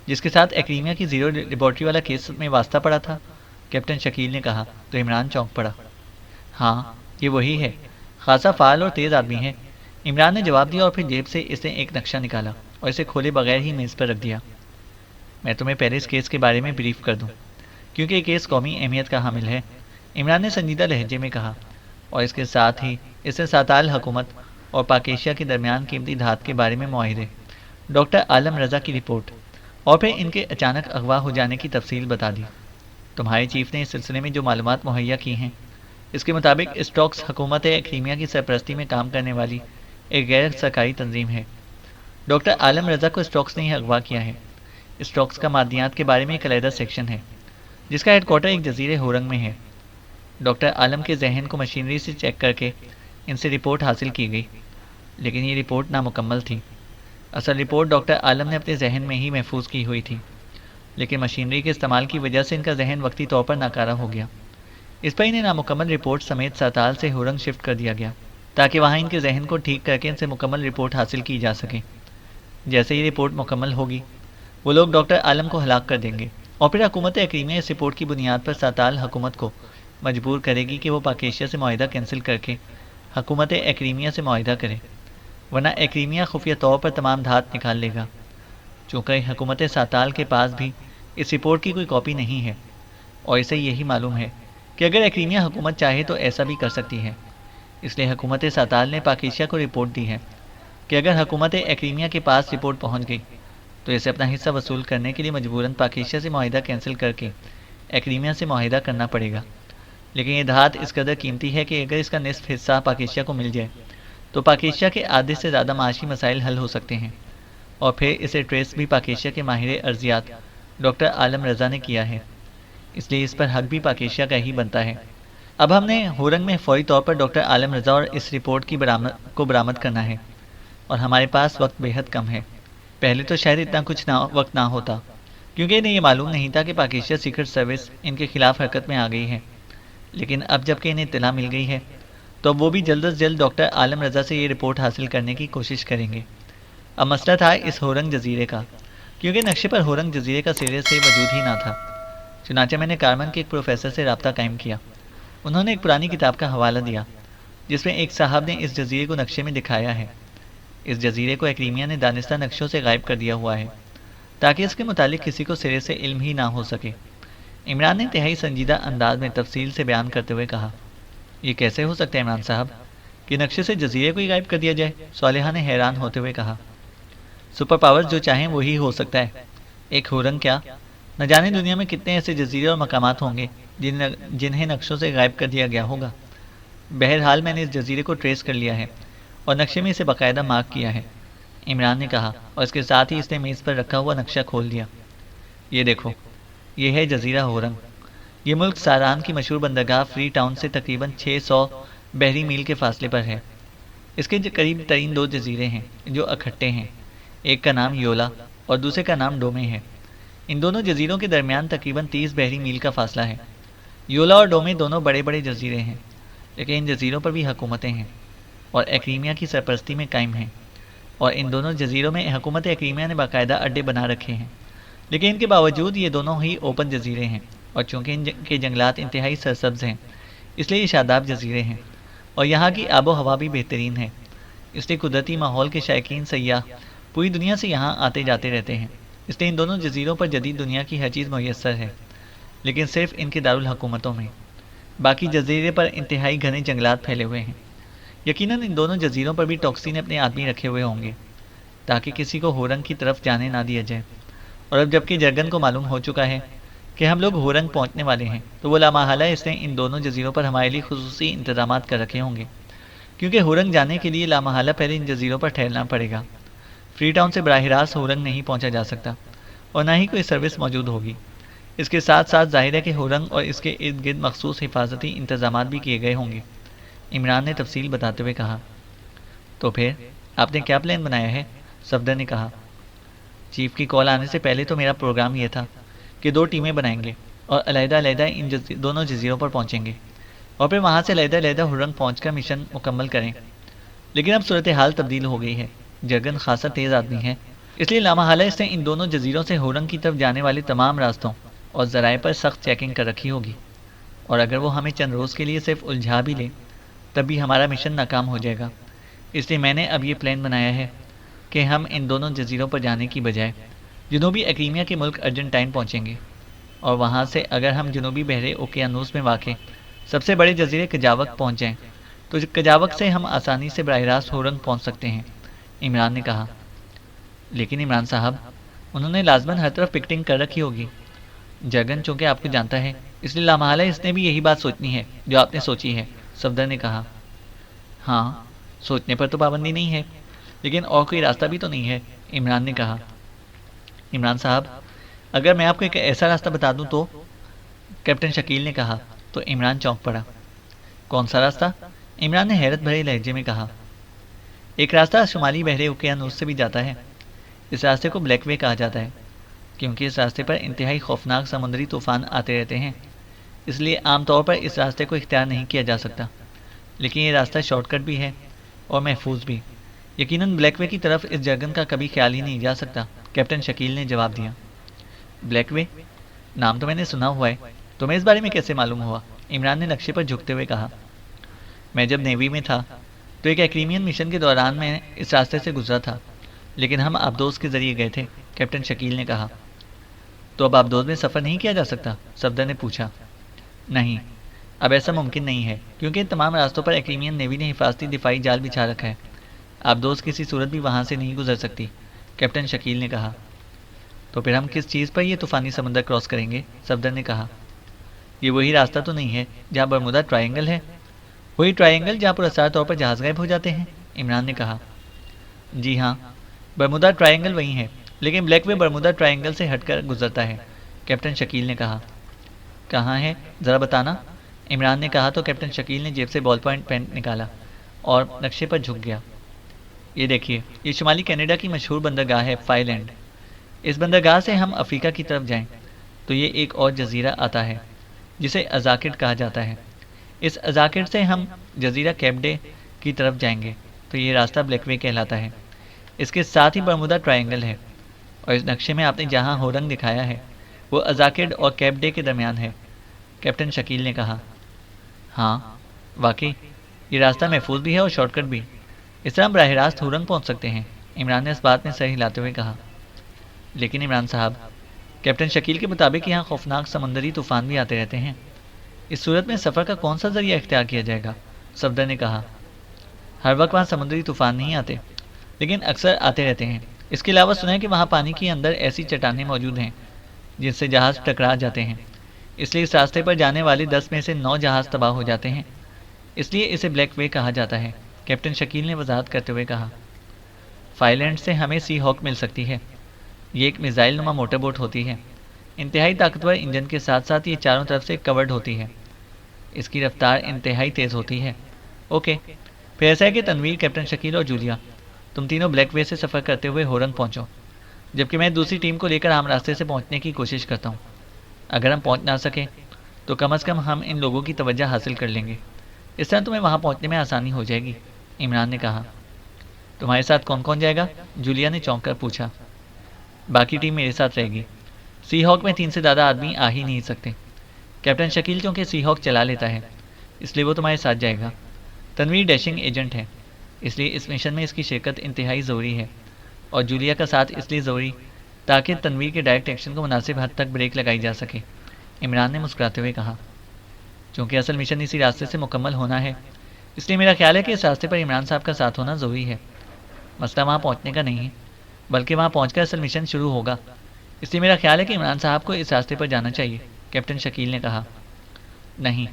جس کے ساتھ ایکریمیا کی زیرو لیبارٹری والا کیس میں واسطہ پڑا تھا؟ کیپٹن شکیل نے کہا، تو عمران چونک پڑا۔ ہاں، یہ وہی ہے، خاصا فعال اور تیز آدمی ہے، عمران نے جواب دیا، اور پھر جیب سے اس نے ایک نقشہ نکالا اور اسے کھولے بغیر ہی میز پر رکھ دیا۔ میں تمہیں پہلے اس کیس کے بارے میں بریف کر دوں، کیونکہ یہ کیس قومی اہمیت کا حامل ہے، عمران نے سنجیدہ لہجے میں کہا، اور اس کے ساتھ ہی اس نے ساتال حکومت اور پاک ایشیا کے درمیان قیمتی دھات کے بارے میں معاہدے، ڈاکٹر عالم رضا کی رپورٹ، اور پھر ان کے اچانک اغوا ہو جانے کی تفصیل بتا دی۔ تمہارے چیف نے اس سلسلے میں جو معلومات مہیا کی ہیں، اس کے مطابق اسٹاکس حکومت ایکریمیا کی سرپرستی میں کام کرنے والی ایک غیر سرکاری تنظیم ہے۔ ڈاکٹر عالم رضا کو اسٹاکس نے ہی اغوا کیا ہے۔ اسٹاکس کا مادیات کے بارے میں ایک علیحدہ سیکشن ہے جس کا ہیڈ کوارٹر ایک جزیرے ہورنگ میں ہے۔ ڈاکٹر عالم کے ذہن کو مشینری سے چیک کر کے ان سے رپورٹ حاصل کی گئی، لیکن یہ رپورٹ نامکمل تھی۔ اصل رپورٹ ڈاکٹر عالم نے اپنے ذہن میں ہی محفوظ کی ہوئی تھی، لیکن مشینری کے استعمال کی وجہ سے ان کا ذہن وقتی طور پر ناکارہ ہو گیا۔ اس پر انہیں نامکمل رپورٹ سمیت ساتال سے ہورنگ شفٹ کر دیا گیا تاکہ وہاں ان کے ذہن کو ٹھیک کر کے ان سے مکمل رپورٹ حاصل کی جا سکے۔ جیسے یہ رپورٹ مکمل ہوگی، وہ لوگ ڈاکٹر عالم کو ہلاک کر دیں گے، اور پھر حکومت ایکریمیا اس رپورٹ کی بنیاد پر ساتال حکومت کو مجبور کرے گی کہ وہ پاک ایشیا سے معاہدہ کینسل کر کے حکومت ایکریمیا سے معاہدہ کرے، ورنہ ایکریمیا خفیہ طور پر تمام دھات نکال لے گا۔ چونکہ حکومت ساتال کے پاس بھی اس رپورٹ کی کوئی کاپی نہیں ہے، اور اسے یہی معلوم ہے کہ اگر ایکریمیا حکومت چاہے تو ایسا بھی کر سکتی ہے، اس لیے حکومت ساتال نے پاک ایشیا کو رپورٹ دی ہے کہ اگر حکومت ایکریمیا کے پاس رپورٹ پہنچ گئی تو اسے اپنا حصہ وصول کرنے کے لیے مجبوراً پاک ایشیا سے معاہدہ کینسل کر کے ایکریمیا سے معاہدہ کرنا پڑے گا، لیکن یہ دھات اس قدر قیمتی ہے کہ اگر اس کا نصف حصہ پاکیشیا کو مل جائے تو پاکیشیا کے آدھے سے زیادہ معاشی مسائل حل ہو سکتے ہیں، اور پھر اسے ٹریس بھی پاکیشیا کے ماہر ارضیات ڈاکٹر عالم رضا نے کیا ہے، اس لیے اس پر حق بھی پاکیشیا کا ہی بنتا ہے۔ اب ہم نے ہورنگ میں فوری طور پر ڈاکٹر عالم رضا اور اس رپورٹ کی برآمد کرنا ہے، اور ہمارے پاس وقت بے حد کم ہے۔ پہلے تو شاید اتنا کچھ وقت نہ ہوتا، کیونکہ انہیں یہ معلوم نہیں تھا کہ پاکیشیا سیکرٹ سروس ان کے خلاف حرکت میں آ گئی ہے، لیکن اب جب کہ انہیں اطلاع مل گئی ہے تو اب وہ بھی جلد از جلد ڈاکٹر عالم رضا سے یہ رپورٹ حاصل کرنے کی کوشش کریں گے۔ اب مسئلہ تھا اس ہورنگ جزیرے کا، کیونکہ نقشے پر ہورنگ جزیرے کا سرے سے وجود ہی نہ تھا۔ چنانچہ میں نے کارمن کے ایک پروفیسر سے رابطہ قائم کیا۔ انہوں نے ایک پرانی کتاب کا حوالہ دیا جس میں ایک صاحب نے اس جزیرے کو نقشے میں دکھایا ہے۔ اس جزیرے کو ایکریمیا نے دانستہ نقشوں سے غائب کر دیا ہوا ہے تاکہ اس کے متعلق کسی کو سرے سے علم ہی نہ ہو سکے۔ عمران نے انتہائی سنجیدہ انداز میں تفصیل سے بیان کرتے ہوئے کہا، یہ کیسے ہو سکتا ہے عمران صاحب کہ نقشے سے جزیرے کو ہی غائب کر دیا جائے؟ صالحہ نے حیران ہوتے ہوئے کہا، سپر پاور جو چاہیں وہی ہو سکتا ہے، ایک ہورنگ کیا، نہ جانے دنیا میں کتنے ایسے جزیرے اور مقامات ہوں گے جنہیں نقشوں سے غائب کر دیا گیا ہوگا۔ بہرحال میں نے اس جزیرے کو ٹریس کر لیا ہے اور نقشے میں اسے باقاعدہ مارک کیا ہے، عمران نے کہا، اور اس کے ساتھ ہی اس نے میز پر رکھا ہوا نقشہ کھول دیا۔ یہ دیکھو، یہ ہے جزیرہ ہورنگ۔ یہ ملک ساران کی مشہور بندرگاہ فری ٹاؤن سے تقریباً 600 بحری میل کے فاصلے پر ہے۔ اس کے قریب ترین دو جزیرے ہیں جو اکٹھے ہیں، ایک کا نام یولا اور دوسرے کا نام ڈومے ہے۔ ان دونوں جزیروں کے درمیان تقریباً 30 بحری میل کا فاصلہ ہے۔ یولا اور ڈومے دونوں بڑے بڑے جزیرے ہیں، لیکن ان جزیروں پر بھی حکومتیں ہیں اور ایکریمیا کی سرپرستی میں قائم ہیں، اور ان دونوں جزیروں میں حکومت ایکریمیا نے باقاعدہ اڈے بنا رکھے ہیں، لیکن ان کے باوجود یہ دونوں ہی اوپن جزیرے ہیں، اور چونکہ ان کے جنگلات انتہائی سرسبز ہیں اس لیے یہ شاداب جزیرے ہیں، اور یہاں کی آب و ہوا بھی بہترین ہے، اس لیے قدرتی ماحول کے شائقین سیاح پوری دنیا سے یہاں آتے جاتے رہتے ہیں۔ اس لیے ان دونوں جزیروں پر جدید دنیا کی ہر چیز میسر ہے، لیکن صرف ان کے دارالحکومتوں میں۔ باقی جزیرے پر انتہائی گھنے جنگلات پھیلے ہوئے ہیں۔ یقیناً ان دونوں جزیروں پر بھی ٹاکسی نے اپنے آدمی رکھے ہوئے ہوں گے تاکہ کسی کو ہورنگ کی طرف جانے نہ دیا جائے، اور اب جب کہ جرگن کو معلوم ہو چکا ہے کہ ہم لوگ ہورنگ پہنچنے والے ہیں تو وہ لامحالہ اس نے ان دونوں جزیروں پر ہمارے لیے خصوصی انتظامات کر رکھے ہوں گے، کیونکہ ہورنگ جانے کے لیے لامحالہ پہلے ان جزیروں پر ٹھہرنا پڑے گا۔ فری ٹاؤن سے براہ راست ہورنگ نہیں پہنچا جا سکتا اور نہ ہی کوئی سروس موجود ہوگی۔ اس کے ساتھ ساتھ ظاہر ہے کہ ہورنگ اور اس کے ارد گرد مخصوص حفاظتی انتظامات بھی کیے گئے ہوں گے، عمران نے تفصیل بتاتے ہوئے کہا۔ تو پھر آپ نے کیا پلان بنایا ہے؟ صفدر نے کہا۔ چیف کی کال آنے سے پہلے تو میرا پروگرام یہ تھا کہ 2 ٹیمیں بنائیں گے اور علیحدہ علیحدہ ان دونوں جزیروں پر پہنچیں گے، اور پھر وہاں سے علیحدہ علیحدہ ہورنگ پہنچ کر مشن مکمل کریں۔ لیکن اب صورتحال تبدیل ہو گئی ہے۔ جرگن خاصا تیز آدمی ہے، اس لیے لامحالہ اس نے ان دونوں جزیروں سے ہورنگ کی طرف جانے والے تمام راستوں اور ذرائع پر سخت چیکنگ کر رکھی ہوگی، اور اگر وہ ہمیں چند روز کے لیے صرف الجھا بھی لے تب بھی ہمارا مشن ناکام ہو جائے گا۔ اس لیے میں نے اب یہ پلان بنایا ہے کہ ہم ان دونوں جزیروں پر جانے کی بجائے جنوبی ایکریمیا کے ملک ارجنٹائن پہنچیں گے، اور وہاں سے اگر ہم جنوبی بحر اوقیانوس میں واقع سب سے بڑے جزیرے کجاوک پہنچ جائیں تو کجاوک سے ہم آسانی سے براہ راست ہورنگ پہنچ سکتے ہیں، عمران نے کہا۔ لیکن عمران صاحب، انہوں نے لازماً ہر طرف پکٹنگ کر رکھی ہوگی۔ جرگن چونکہ آپ کو جانتا ہے اس لیے لامحالہ اس نے بھی یہی بات سوچنی ہے جو آپ نے سوچی ہے، صفدر نے کہا۔ ہاں، سوچنے پر تو پابندی نہیں ہے، لیکن اور کوئی راستہ بھی تو نہیں ہے، عمران نے کہا۔ عمران صاحب، اگر میں آپ کو ایک ایسا راستہ بتا دوں تو؟ کیپٹن شکیل نے کہا تو عمران چونک پڑا۔ کون سا راستہ؟ عمران نے حیرت بھرے لہجے میں کہا۔ ایک راستہ شمالی بحر اوقیانوس سے بھی جاتا ہے۔ اس راستے کو بلیک وے کہا جاتا ہے کیونکہ اس راستے پر انتہائی خوفناک سمندری طوفان آتے رہتے ہیں، اس لیے عام طور پر اس راستے کو اختیار نہیں کیا جا سکتا، لیکن یہ راستہ شارٹ کٹ بھی ہے اور محفوظ بھی۔ یقیناً بلیک وے کی طرف اس جرگن کا کبھی خیال ہی نہیں جا سکتا، کیپٹن شکیل نے جواب دیا۔ بلیک وے؟ نام تو میں نے سنا ہوا ہے، تمہیں اس بارے میں کیسے معلوم ہوا؟ عمران نے نقشے پر جھکتے ہوئے کہا۔ میں جب نیوی میں تھا تو ایک ایکریمین مشن کے دوران میں اس راستے سے گزرا تھا، لیکن ہم آبدوز کے ذریعے گئے تھے، کیپٹن شکیل نے کہا۔ تو اب آبدوز میں سفر نہیں کیا جا سکتا؟ صفدر نے پوچھا۔ نہیں، اب ایسا ممکن نہیں ہے کیونکہ ان تمام راستوں پر ایکریمین نیوی نے حفاظتی دفاعی جال بچھا رکھا ہے، آبدوز کسی صورت بھی وہاں سے نہیں گزر سکتی، کیپٹن شکیل نے کہا۔ تو پھر ہم کس چیز پر یہ طوفانی سمندر کراس کریں گے؟ صفدر نے کہا۔ یہ وہی راستہ تو نہیں ہے جہاں برمودا ٹرائنگل ہے؟ وہی ٹرائنگل جہاں پر اثر طور پر جہاز غائب ہو جاتے ہیں؟ عمران نے کہا۔ جی ہاں، برمودا ٹرائنگل وہی ہے، لیکن بلیک وے برمودا ٹرائنگل سے ہٹ کر گزرتا ہے، کیپٹن شکیل نے کہا۔ کہاں ہے، ذرا بتانا؟ عمران نے کہا تو کیپٹن شکیل نے جیب سے بال پوائنٹ پین نکالا اور نقشے پر جھک گیا۔ یہ دیکھیے، یہ شمالی کینیڈا کی مشہور بندرگاہ ہے فائی لینڈ۔ اس بندرگاہ سے ہم افریقہ کی طرف جائیں تو یہ ایک اور جزیرہ آتا ہے جسے ازاکٹ کہا جاتا ہے۔ اس ازاکٹ سے ہم جزیرہ کیپ ڈے کی طرف جائیں گے تو یہ راستہ بلیک وے کہلاتا ہے۔ اس کے ساتھ ہی برمودا ٹرائنگل ہے، اور اس نقشے میں آپ نے جہاں ہورنگ دکھایا ہے وہ ازاکٹ اور کیپ ڈے کے درمیان ہے، کیپٹن شکیل نے کہا۔ ہاں واقعی، یہ راستہ محفوظ بھی ہے اور شارٹ کٹ بھی، اس طرح ہم براہ راست ہورنگ پہنچ سکتے ہیں، عمران نے اس بات میں سر ہلاتے ہوئے کہا۔ لیکن عمران صاحب، کیپٹن شکیل کے مطابق یہاں خوفناک سمندری طوفان بھی آتے رہتے ہیں، اس صورت میں سفر کا کون سا ذریعہ اختیار کیا جائے گا؟ صفدر نے کہا۔ ہر وقت وہاں سمندری طوفان نہیں آتے، لیکن اکثر آتے رہتے ہیں۔ اس کے علاوہ سنا ہے کہ وہاں پانی کے اندر ایسی چٹانیں موجود ہیں جن سے جہاز ٹکرا جاتے ہیں، اس لیے اس راستے پر جانے والے 10 میں سے 9 جہاز تباہ ہو جاتے ہیں، اس لیے اسے بلیک وے کہا جاتا ہے، کیپٹن شکیل نے وضاحت کرتے ہوئے کہا۔ فائی لینڈ سے ہمیں سی ہاک مل سکتی ہے، یہ ایک میزائل نما موٹر بوٹ ہوتی ہے، انتہائی طاقتور انجن کے ساتھ ساتھ یہ چاروں طرف سے کورڈ ہوتی ہے، اس کی رفتار انتہائی تیز ہوتی ہے۔ اوکے، پھر ایسا ہے کہ تنویر، کیپٹن شکیل اور جولیا، تم تینوں بلیک وے سے سفر کرتے ہوئے ہورنگ پہنچو، جبکہ میں دوسری ٹیم کو لے کر عام راستے سے پہنچنے کی کوشش کرتا ہوں۔ اگر ہم پہنچ نہ سکیں تو کم از کم ہم ان لوگوں کی توجہ حاصل کر لیں گے، اس طرح تمہیں وہاں پہنچنے میں آسانی ہو جائے گی، عمران نے کہا۔ تمہارے ساتھ کون کون جائے گا؟ جولیا نے چونک کر پوچھا۔ باقی ٹیم میرے ساتھ رہے گی، سی ہاک میں 3 سے زیادہ آدمی آ ہی نہیں سکتے، کیپٹن شکیل چونکہ سی ہاک چلا لیتا ہے اس لیے وہ تمہارے ساتھ جائے گا۔ تنویر ڈیشنگ ایجنٹ ہے، اس لیے اس مشن میں اس کی شرکت انتہائی ضروری ہے، اور جولیا کا ساتھ اس لیے ضروری تاکہ تنویر کے ڈائریکٹ ایکشن کو مناسب حد تک بریک لگائی جا سکے، عمران نے مسکراتے ہوئے کہا۔ چونکہ اصل مشن اسی راستے سے مکمل ہونا ہے، اس لیے میرا خیال ہے کہ اس راستے پر عمران صاحب کا ساتھ ہونا ضروری ہے۔ مسئلہ وہاں پہنچنے کا نہیں ہے، بلکہ وہاں پہنچ کر اصل مشن شروع ہوگا، اس لیے میرا خیال ہے کہ عمران صاحب کو اس راستے پر جانا چاہیے، کیپٹن شکیل نے کہا۔ نہیں،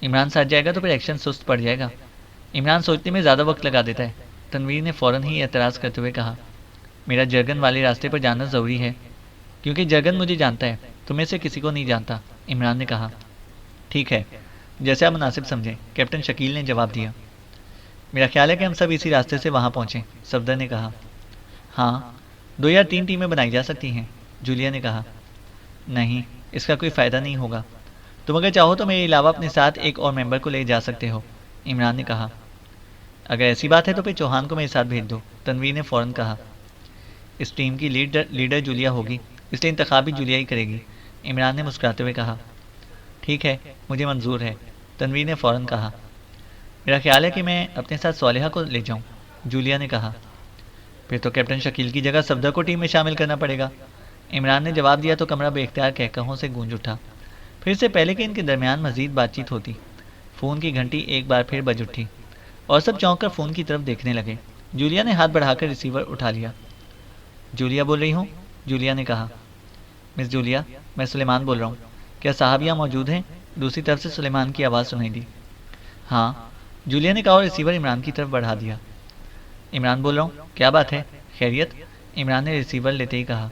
عمران ساتھ جائے گا تو پھر ایکشن سست پڑ جائے گا، عمران سوچنے میں زیادہ وقت لگا دیتا ہے، تنویر نے فوراً ہی اعتراض کرتے ہوئے کہا۔ میرا جرگن والے راستے پر جانا ضروری ہے، کیونکہ جرگن مجھے جانتا ہے، تمہیں سے کسی کو نہیں جانتا، عمران نے کہا۔ ٹھیک ہے، جیسے آپ مناسب سمجھیں، کیپٹن شکیل نے جواب دیا۔ میرا خیال ہے کہ ہم سب اسی راستے سے وہاں پہنچیں، صفدر نے کہا۔ ہاں، 2 یا 3 ٹیمیں بنائی جا سکتی ہیں، جولیا نے کہا۔ نہیں، اس کا کوئی فائدہ نہیں ہوگا، تم اگر چاہو تو میرے علاوہ اپنے ساتھ ایک اور ممبر کو لے جا سکتے ہو، عمران نے کہا۔ اگر ایسی بات ہے تو پھر چوہان کو میرے ساتھ بھیج دو، تنویر نے فوراً کہا۔ اس ٹیم کی لیڈر جولیا ہوگی، اس لیے انتخاب بھی جولیا ہی کرے گی، عمران نے مسکراتے ہوئے کہا۔ ٹھیک ہے، مجھے منظور ہے، تنویر نے فوراً کہا۔ میرا خیال ہے کہ میں اپنے ساتھ صالحہ کو لے جاؤں، جولیا نے کہا۔ پھر تو کیپٹن شکیل کی جگہ صفدر کو ٹیم میں شامل کرنا پڑے گا، عمران نے جواب دیا تو کمرہ بے اختیار کہکہوں سے گونج اٹھا۔ پھر سے پہلے کہ ان کے درمیان مزید بات چیت ہوتی، فون کی گھنٹی ایک بار پھر بج اٹھی اور سب چونک کر فون کی طرف دیکھنے لگے۔ جولیا نے ہاتھ بڑھا کر ریسیور اٹھا لیا۔ جولیا بول رہی ہوں، جولیا نے کہا۔ مس جولیا، میں سلیمان بول رہا ہوں، کیا صاحب یہاں موجود ہیں؟ دوسری طرف سے سلیمان کی آواز سنائی دی۔ ہاں، جولیا نے کہا اور ریسیور عمران کی طرف بڑھا دیا۔ عمران بول رہا ہوں، کیا بات ہے، خیریت؟ عمران نے ریسیور لیتے ہی کہا۔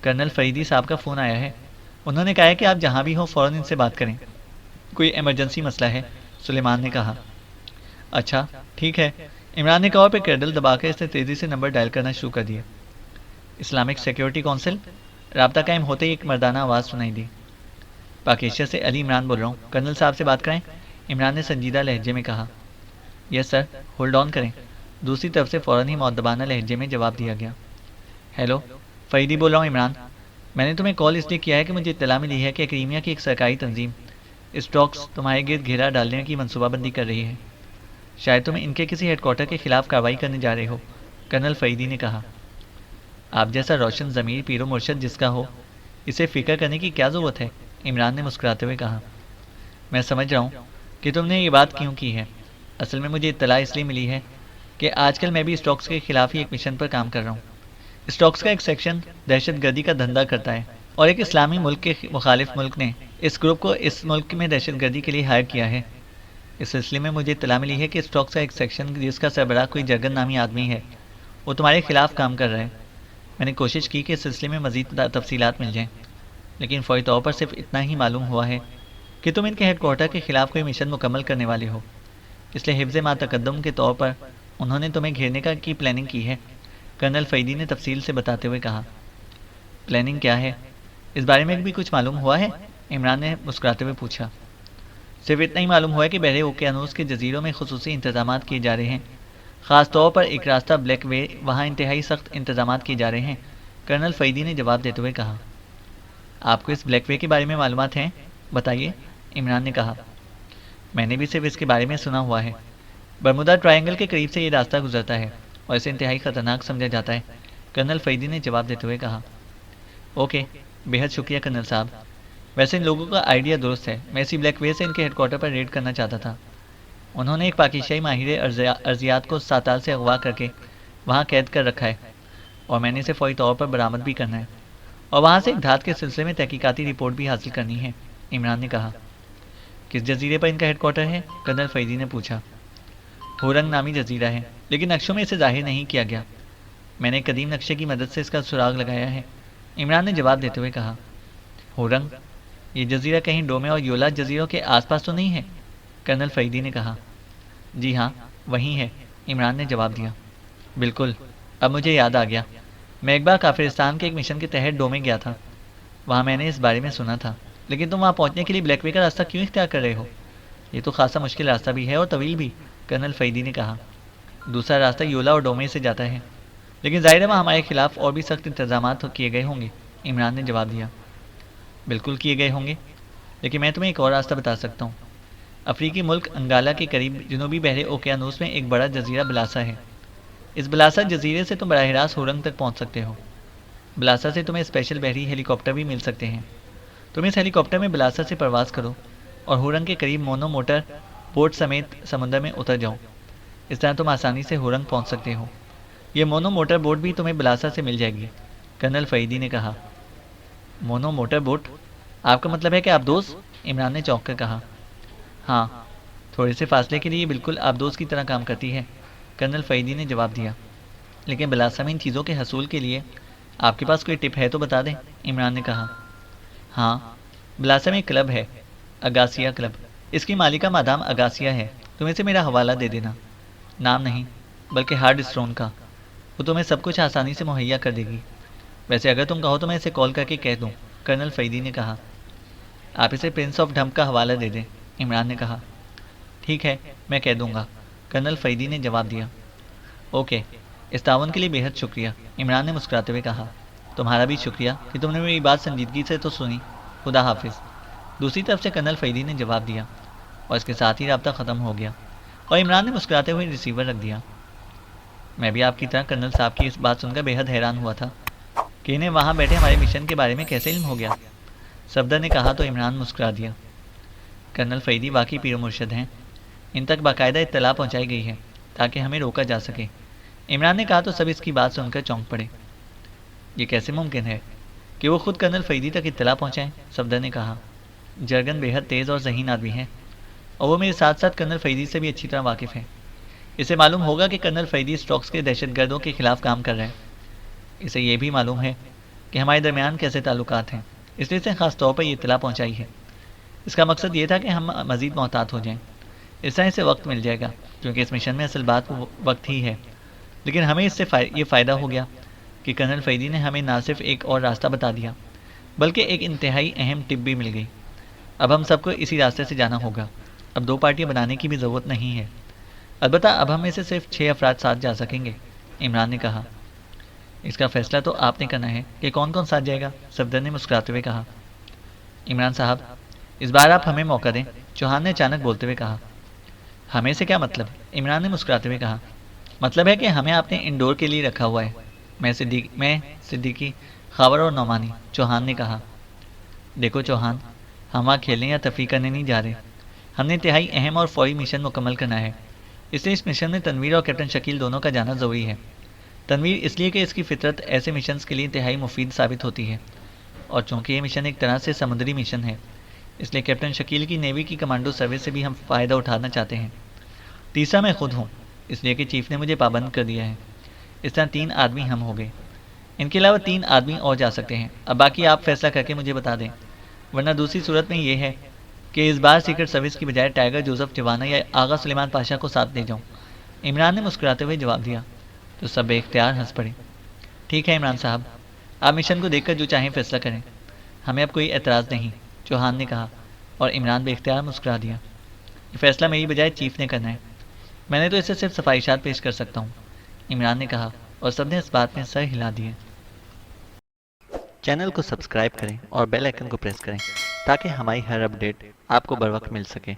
کرنل فریدی صاحب کا فون آیا ہے، انہوں نے کہا ہے کہ آپ جہاں بھی ہوں فوراً ان سے بات کریں، کوئی ایمرجنسی مسئلہ ہے، سلیمان نے کہا۔ اچھا ٹھیک ہے، عمران نے کہا اور پھر کرڈل دبا کر اس نے تیزی سے نمبر ڈائل کرنا شروع کر دیا۔ اسلامک سیکیورٹی کونسل، رابطہ قائم ہوتے ہی ایک مردانہ آواز سنائی دی۔ پاکیشیا سے علی عمران بول رہا ہوں، کرنل صاحب سے بات کریں، عمران نے سنجیدہ لہجے میں کہا۔ یس سر، ہولڈ آن کریں، دوسری طرف سے فوراً ہی مؤدبانہ لہجے میں جواب دیا گیا۔ ہیلو، فریدی بول رہا ہوں عمران، میں نے تمہیں کال اس لیے کیا ہے کہ مجھے اطلاع ملی ہے کہ کریمیا کی ایک سرکاری تنظیم اسٹاکس تمہارے گرد گھیرا ڈالنے کی منصوبہ بندی کر رہی ہے، شاید تم ان کے کسی ہیڈ کوارٹر کے خلاف کارروائی کرنے جا رہے ہو، کرنل فریدی نے کہا۔ آپ جیسا روشن ضمیر پیر و مرشد جس کا ہو، اسے فکر کرنے کی کیا ضرورت ہے، عمران نے مسکراتے ہوئے کہا۔ میں سمجھ رہا ہوں کہ تم نے یہ بات کیوں کی ہے، اصل میں مجھے اطلاع اس لیے ملی ہے کہ آج کل میں بھی اسٹاکس کے خلاف ہی ایک مشن پر کام کر رہا ہوں۔ اسٹاکس کا ایک سیکشن دہشت گردی کا دھندا کرتا ہے اور ایک اسلامی ملک کے مخالف ملک نے اس گروپ کو اس ملک میں دہشت گردی کے لیے ہائر کیا ہے۔ اس سلسلے میں مجھے اطلاع ملی ہے کہ اسٹاکس کا ایک سیکشن جس کا سربراہ کوئی جرگن نامی آدمی ہے، وہ تمہارے خلاف کام کر رہا ہے۔ میں نے کوشش کی کہ اس سلسلے میں مزید تفصیلات مل جائیں، لیکن فوری طور پر صرف اتنا ہی معلوم ہوا ہے کہ تم ان کے ہیڈ کوارٹر کے خلاف کوئی مشن مکمل کرنے والے ہو، اس لیے حفظ ما تقدم کے طور پر انہوں نے تمہیں گھیرنے کی پلاننگ کی ہے۔ کرنل فیدی نے تفصیل سے بتاتے ہوئے کہا۔ پلاننگ کیا ہے؟ اس بارے میں بھی کچھ معلوم ہوا ہے؟ عمران نے مسکراتے ہوئے پوچھا۔ صرف اتنا ہی معلوم ہوا ہے کہ بحر اوقیانوس کے جزیروں میں خصوصی انتظامات کیے جا رہے ہیں، خاص طور پر ایک راستہ بلیک وے، وہاں انتہائی سخت انتظامات کیے جا رہے ہیں، کرنل فیدی نے جواب دیتے ہوئے کہا۔ آپ کو اس بلیک وے کے بارے میں معلومات ہیں؟ بتائیے، عمران نے کہا۔ میں نے بھی صرف اس کے بارے میں سنا ہوا ہے۔ برمودا ٹرائنگل کے قریب سے یہ راستہ گزرتا ہے اور اسے انتہائی خطرناک سمجھا جاتا ہے، کرنل فیدی نے جواب دیتے ہوئے کہا۔ اوکے، بہت شکریہ کرنل صاحب۔ ویسے ان لوگوں کا آئیڈیا درست ہے، میں اسی بلیک وے سے ان کے ہیڈ کوارٹر پر ریڈ کرنا چاہتا تھا۔ انہوں نے ایک پاکستانی ماہر ارضیات کو ساتال سے اغوا کر کے وہاں قید کر رکھا ہے، اور میں نے اسے فوری طور پر برآمد بھی کرنا ہے، اور وہاں سے ایک دھات کے سلسلے میں تحقیقاتی رپورٹ بھی حاصل کرنی ہے، عمران نے کہا۔ کس جزیرے پر ان کا ہیڈ کوارٹر ہے؟ کرنل فیدی نے پوچھا۔ ہورنگ نامی جزیرہ ہے، لیکن نقشوں میں اسے ظاہر نہیں کیا گیا۔ میں نے قدیم نقشے کی مدد سے اس کا سراغ لگایا ہے، عمران نے جواب دیتے ہوئے کہا۔ ہورنگ، یہ جزیرہ کہیں ڈومے اور یولا جزیروں کے آس پاس تو نہیں ہے؟ کرنل فیدی نے کہا۔ جی ہاں، وہیں ہے، عمران نے جواب دیا۔ بالکل، اب مجھے یاد آ گیا، میں ایک بار کافرستان کے ایک مشن کے تحت ڈومے گیا تھا، وہاں میں نے اس بارے میں سنا تھا۔ لیکن تم وہاں پہنچنے کے لیے بلیک وے کا راستہ کیوں اختیار کر رہے ہو؟ یہ تو خاصا مشکل راستہ بھی ہے اور طویل بھی، کرنل فیدی نے کہا۔ دوسرا راستہ یولا اور ڈومے سے جاتا ہے، لیکن ظاہر ہے وہاں ہمارے خلاف اور بھی سخت انتظامات کیے گئے ہوں گے، عمران نے جواب دیا۔ بالکل کیے گئے ہوں گے، لیکن میں تمہیں ایک اور راستہ بتا سکتا ہوں۔ افریقی ملک انگالا کے قریب جنوبی بحر اوقیانوس میں ایک بڑا جزیرہ بلاسا ہے۔ اس بلاسا جزیرے سے تم براہ راست ہورنگ تک پہنچ سکتے ہو۔ بلاسا سے تمہیں اسپیشل بحری ہیلی کاپٹر بھی مل سکتے ہیں۔ تم اس ہیلی کاپٹر میں بلاسا سے پرواز کرو اور ہورنگ کے قریب مونو موٹر بوٹ سمیت سمندر میں اتر جاؤ۔ اس طرح تم آسانی سے ہورنگ پہنچ سکتے ہو۔ یہ مونو موٹر بوٹ بھی تمہیں بلاسا سے مل جائے گی، کرنل فیدی نے کہا۔ Mono motor boat? آپ کا مطلب ہے کہ آبدوز؟ عمران نے چونک کر کہا۔ ہاں، تھوڑے سے فاصلے کے لیے یہ بالکل آبدوز کی طرح کام کرتی ہے، کرنل فیدی نے جواب دیا۔ لیکن بلاسا میں ان چیزوں کے حصول کے لیے آپ کے پاس کوئی ٹپ ہے تو بتا دیں، عمران نے کہا۔ ہاں، بلاسا میں ایک کلب ہے، اگاسیا کلب۔ اس کی مالکہ مادام اگاسیا ہے، تم اسے میرا حوالہ دے دینا۔ نام نہیں، بلکہ ہارڈ اسٹون کا۔ وہ تمہیں سب کچھ آسانی سے مہیا کر دے گی۔ ویسے اگر تم کہو تو میں اسے کال کر کے کہہ دوں، کرنل فیدی نے کہا۔ آپ اسے پرنس آف ڈھمپ کا حوالہ دے دیں، عمران نے کہا۔ ٹھیک ہے، میں کہہ دوں گا، کرنل فیدی نے جواب دیا۔ اوکے، اس تعاون کے لیے بہت شکریہ، عمران نے مسکراتے ہوئے کہا۔ تمہارا بھی شکریہ کہ تم نے میری بات سنجیدگی سے تو سنی، خدا حافظ۔ دوسری طرف سے کرنل فیدی نے جواب دیا، اور اس کے ساتھ ہی رابطہ ختم ہو گیا، اور عمران نے مسکراتے ہوئے ریسیور رکھ دیا۔ میں بھی آپ کی طرح کرنل صاحب کی اس بات سن کر بےحد حیران ہوا تھا کہ انہیں وہاں بیٹھے ہمارے مشن کے بارے میں کیسے علم ہو گیا۔ صفدر نے کہا تو عمران مسکرا دیا۔ کرنل فیدی واقعی پیر و مرشد ہیں، ان تک باقاعدہ اطلاع پہنچائی گئی ہے تاکہ ہمیں روکا جا سکے، عمران نے کہا تو سب اس کی بات سن کر چونک پڑے۔ یہ کیسے ممکن ہے کہ وہ خود کرنل فیدی تک اطلاع پہنچائیں؟ صفدر نے کہا۔ جرگن بےحد تیز اور ذہین آدمی ہے، اور وہ میرے ساتھ ساتھ کرنل فیدی سے بھی اچھی طرح واقف ہے۔ اسے معلوم ہوگا کہ کرنل فیدی اسٹاکس کے دہشت گردوں کے خلاف کام کر رہے ہیں۔ اسے یہ بھی معلوم ہے کہ ہمارے درمیان کیسے تعلقات ہیں، اس لیے اسے خاص طور پر یہ اطلاع پہنچائی ہے۔ اس کا مقصد یہ تھا کہ ہم مزید محتاط ہو جائیں، اس طرح اسے وقت مل جائے گا، کیونکہ اس مشن میں اصل بات وقت ہی ہے۔ لیکن ہمیں اس سے یہ فائدہ ہو گیا کہ کرنل فیدی نے ہمیں نہ صرف ایک اور راستہ بتا دیا، بلکہ ایک انتہائی اہم ٹپ بھی مل گئی۔ اب ہم سب کو اسی راستے سے جانا ہوگا، اب 2 پارٹیاں بنانے کی بھی ضرورت نہیں ہے۔ البتہ اب ہم میں سے صرف 6 افراد ساتھ جا سکیں گے، عمران نے کہا۔ اس کا فیصلہ تو آپ نے کرنا ہے کہ کون کون ساتھ جائے گا، صفدر نے مسکراتے ہوئے کہا۔ عمران صاحب، اس بار آپ ہمیں موقع دیں، چوہان نے اچانک بولتے ہوئے کہا۔ ہمیں سے کیا مطلب؟ عمران نے مسکراتے ہوئے کہا۔ مطلب ہے کہ ہمیں آپ نے انڈور کے لیے رکھا ہوا ہے۔ میں صدیقی، خاور اور نعمانی، چوہان نے کہا۔ دیکھو چوہان، ہم وہاں کھیلنے یا تفریح کرنے نہیں جا رہے، ہم نے انتہائی اہم اور فوری مشن مکمل کرنا ہے۔ اس لیے اس مشن میں تنویر اور کیپٹن شکیل دونوں کا جانا ضروری ہے۔ تنویر اس لیے کہ اس کی فطرت ایسے مشنز کے لیے انتہائی مفید ثابت ہوتی ہے، اور چونکہ یہ مشن ایک طرح سے سمندری مشن ہے اس لیے کیپٹن شکیل کی نیوی کی کمانڈو سروس سے بھی ہم فائدہ اٹھانا چاہتے ہیں۔ تیسرا میں خود ہوں، اس لیے کہ چیف نے مجھے پابند کر دیا ہے۔ اس طرح 3 آدمی ہم ہو گئے۔ ان کے علاوہ 3 آدمی اور جا سکتے ہیں۔ اب باقی آپ فیصلہ کر کے مجھے بتا دیں، ورنہ دوسری صورت میں یہ ہے کہ اس بار سیکرٹ سروس کی بجائے ٹائیگر جوزف جوانا یا آغا سلیمان پاشا کو ساتھ لے جاؤں۔ عمران نے مسکراتے ہوئے جواب دیا تو سب بے اختیار ہنس پڑے۔ ٹھیک ہے عمران صاحب، آپ مشن کو دیکھ کر جو چاہیں فیصلہ کریں، ہمیں اب کوئی اعتراض نہیں، چوہان نے کہا، اور عمران بے اختیار مسکرا دیا۔ یہ فیصلہ میری بجائے چیف نے کرنا ہے، میں نے تو اسے صرف صفائشات پیش کر سکتا ہوں، عمران نے کہا، اور سب نے اس بات میں سر ہلا دیے۔ چینل کو سبسکرائب کریں اور بیل آئیکن کو پریس کریں تاکہ ہماری ہر اپڈیٹ آپ کو بر وقت مل سکے۔